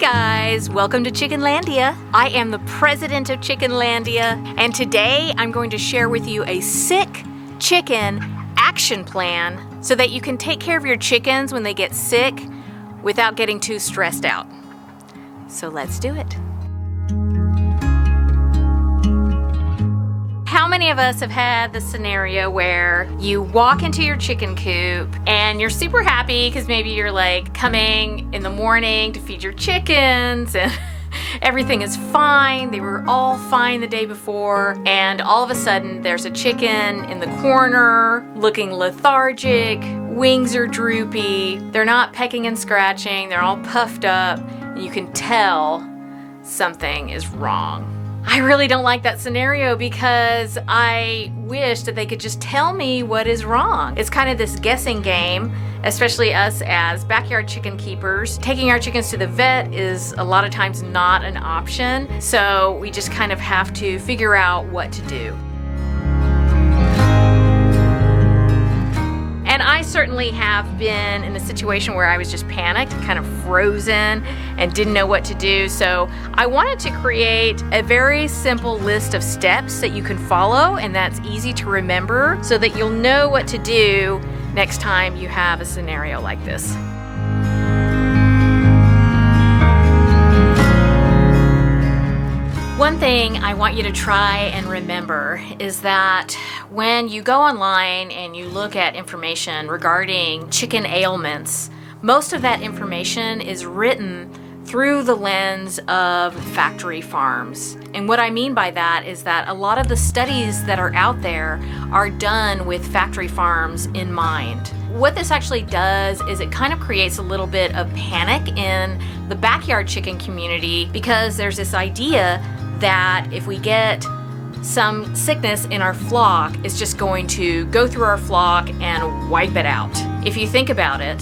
guys, welcome to Chickenlandia. I am the president of Chickenlandia, and today I'm going to share with you a sick chicken action plan so that you can take care of your chickens when they get sick without getting too stressed out. So let's do it. How many of us have had the scenario where you walk into your chicken coop and you're super happy because maybe you're like coming in the morning to feed your chickens and everything is fine. They were all fine the day before, and all of a sudden there's a chicken in the corner looking lethargic, wings are droopy, they're not pecking and scratching, they're all puffed up, and you can tell something is wrong. I really don't like that scenario because I wish that they could just tell me what is wrong. It's kind of this guessing game, especially us as backyard chicken keepers. Taking our chickens to the vet is a lot of times not an option, so we just kind of have to figure out what to do. And I certainly have been in a situation where I was just panicked, kind of frozen, and didn't know what to do. So I wanted to create a very simple list of steps that you can follow and that's easy to remember so that you'll know what to do next time you have a scenario like this. One thing I want you to try and remember is that when you go online and you look at information regarding chicken ailments, most of that information is written through the lens of factory farms. And what I mean by that is that a lot of the studies that are out there are done with factory farms in mind. What this actually does is it kind of creates a little bit of panic in the backyard chicken community because there's this idea that if we get some sickness in our flock, it's just going to go through our flock and wipe it out. If you think about it,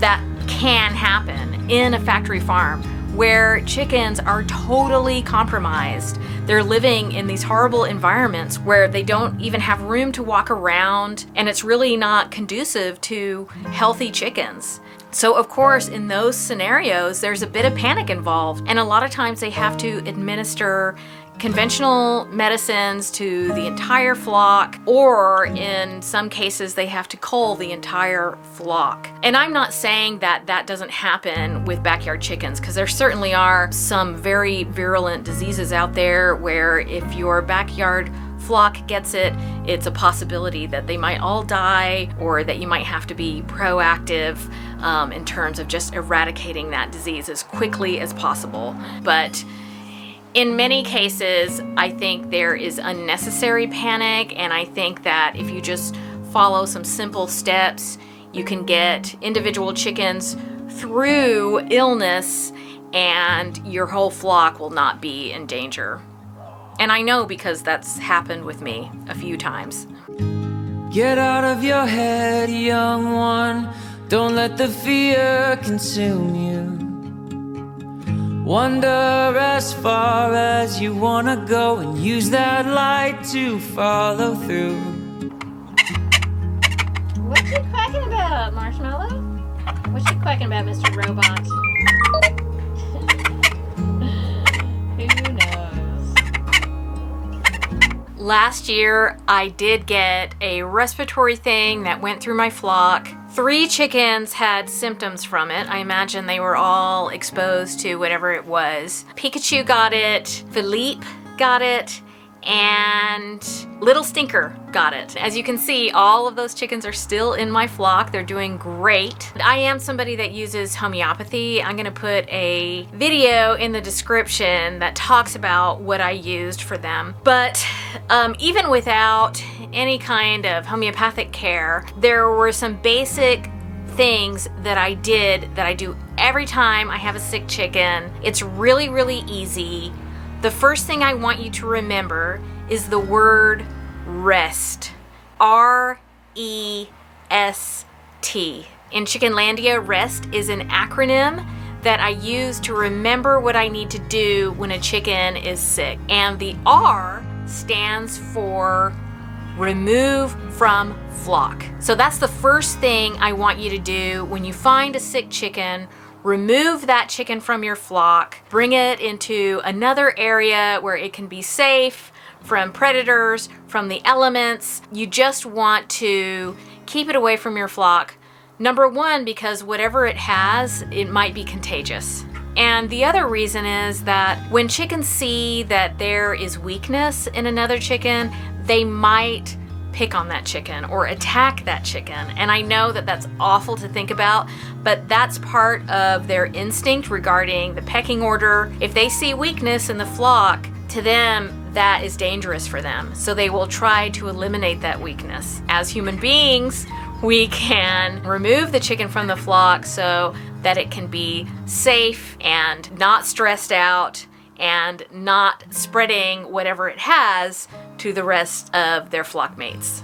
that can happen in a factory farm where chickens are totally compromised. They're living in these horrible environments where they don't even have room to walk around, and it's really not conducive to healthy chickens. So of course, in those scenarios, there's a bit of panic involved, and a lot of times they have to administer conventional medicines to the entire flock, or in some cases they have to cull the entire flock. And I'm not saying that that doesn't happen with backyard chickens, because there certainly are some very virulent diseases out there where if your backyard flock gets it, it's a possibility that they might all die, or that you might have to be proactive in terms of just eradicating that disease as quickly as possible. But in many cases, I think there is unnecessary panic, and I think that if you just follow some simple steps, you can get individual chickens through illness and your whole flock will not be in danger. And I know because that's happened with me a few times. Get out of your head, young one. Don't let the fear consume you. Wander as far as you wanna go and use that light to follow through. What's she quacking about, Marshmallow? What's she quacking about, Mr. Robot? Who knows? Last year, I did get a respiratory thing that went through my flock. 3 chickens had symptoms from it. I imagine they were all exposed to whatever it was. Pikachu got it, Philippe got it, and Little Stinker got it. As you can see, all of those chickens are still in my flock. They're doing great. I am somebody that uses homeopathy. I'm gonna put a video in the description that talks about what I used for them. But even without any kind of homeopathic care, there were some basic things that I did that I do every time I have a sick chicken. It's really, really easy. The first thing I want you to remember is the word R.E.S.T. R-E.S.T. In Chickenlandia, R.E.S.T. is an acronym that I use to remember what I need to do when a chicken is sick. And the R stands for remove from flock. So that's the first thing I want you to do when you find a sick chicken. remove that chicken from your flock, bring it into another area where it can be safe from predators, from the elements. You just want to keep it away from your flock. Number one, because whatever it has, it might be contagious. And the other reason is that when chickens see that there is weakness in another chicken, they might pick on that chicken or attack that chicken. And I know that that's awful to think about, but that's part of their instinct regarding the pecking order. If they see weakness in the flock, to them, that is dangerous for them. So they will try to eliminate that weakness. As human beings, we can remove the chicken from the flock so that it can be safe and not stressed out and not spreading whatever it has to the rest of their flock mates.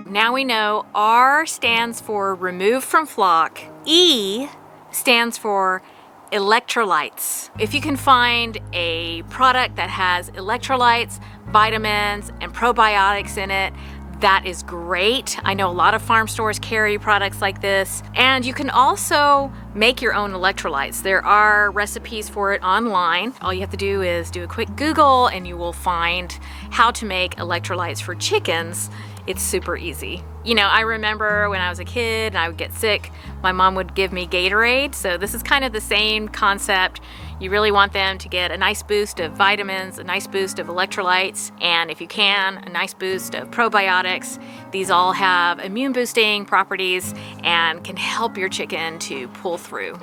Now we know R stands for remove from flock. E stands for electrolytes. If you can find a product that has electrolytes, vitamins, and probiotics in it, that is great. I know a lot of farm stores carry products like this. And you can also make your own electrolytes. There are recipes for it online. All you have to do is do a quick Google and you will find how to make electrolytes for chickens. It's super easy. You know, I remember when I was a kid and I would get sick, my mom would give me Gatorade. So this is kind of the same concept. You really want them to get a nice boost of vitamins, a nice boost of electrolytes, and if you can, a nice boost of probiotics. These all have immune boosting properties and can help your chicken to pull through.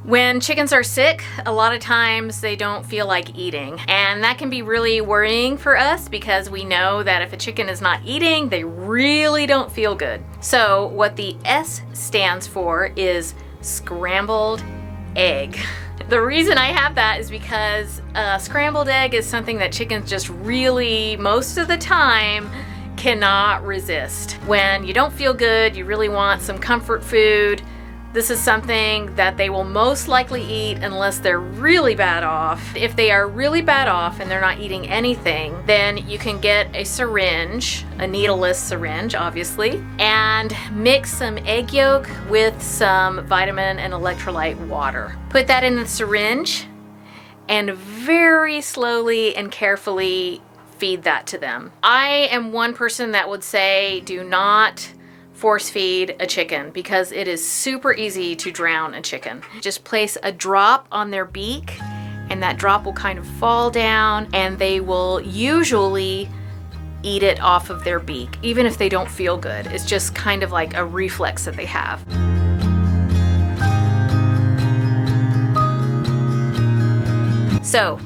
When chickens are sick, a lot of times they don't feel like eating, and that can be really worrying for us because we know that if a chicken is not eating, they really don't feel good. So what the S stands for is scrambled egg. The reason I have that is because scrambled egg is something that chickens just really, most of the time, cannot resist. When you don't feel good, you really want some comfort food, this is something that they will most likely eat unless they're really bad off. If they are really bad off and they're not eating anything, then you can get a syringe, a needleless syringe, obviously, and mix some egg yolk with some vitamin and electrolyte water. Put that in the syringe and very slowly and carefully feed that to them. I am one person that would say do not force feed a chicken because it is super easy to drown a chicken. Just place a drop on their beak and that drop will kind of fall down and they will usually eat it off of their beak, even if they don't feel good. It's just kind of like a reflex that they have. So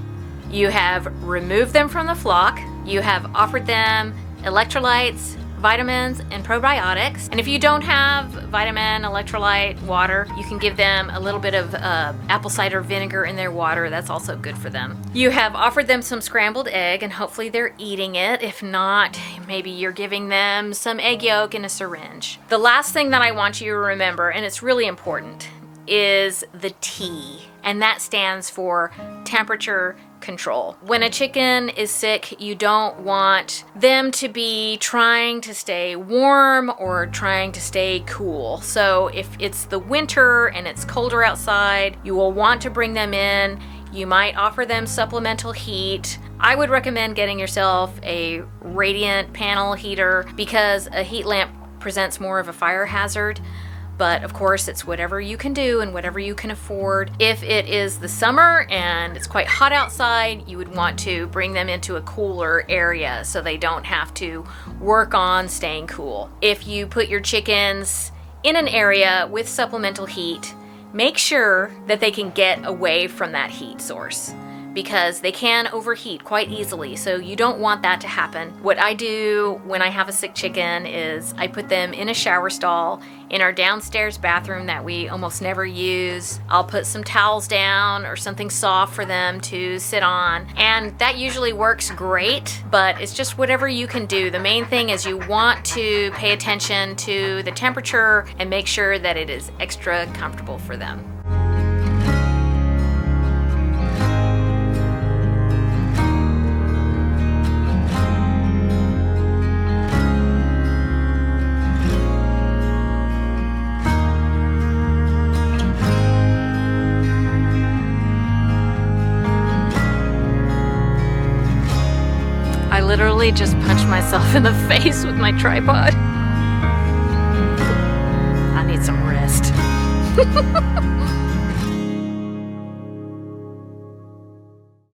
you have removed them from the flock, you have offered them electrolytes, vitamins, and probiotics. And if you don't have vitamin, electrolyte, water, you can give them a little bit of apple cider vinegar in their water. That's also good for them. You have offered them some scrambled egg and hopefully they're eating it. If not, maybe you're giving them some egg yolk in a syringe. The last thing that I want you to remember, and it's really important, is the T, and that stands for temperature control. When a chicken is sick, you don't want them to be trying to stay warm or trying to stay cool. So if it's the winter and it's colder outside, you will want to bring them in. You might offer them supplemental heat. I would recommend getting yourself a radiant panel heater because a heat lamp presents more of a fire hazard. But of course, it's whatever you can do and whatever you can afford. If it is the summer and it's quite hot outside, you would want to bring them into a cooler area so they don't have to work on staying cool. If you put your chickens in an area with supplemental heat, make sure that they can get away from that heat source, because they can overheat quite easily, so you don't want that to happen. What I do when I have a sick chicken is I put them in a shower stall in our downstairs bathroom that we almost never use. I'll put some towels down or something soft for them to sit on, and that usually works great, but it's just whatever you can do. The main thing is you want to pay attention to the temperature and make sure that it is extra comfortable for them. literally just punched myself in the face with my tripod. I need some rest.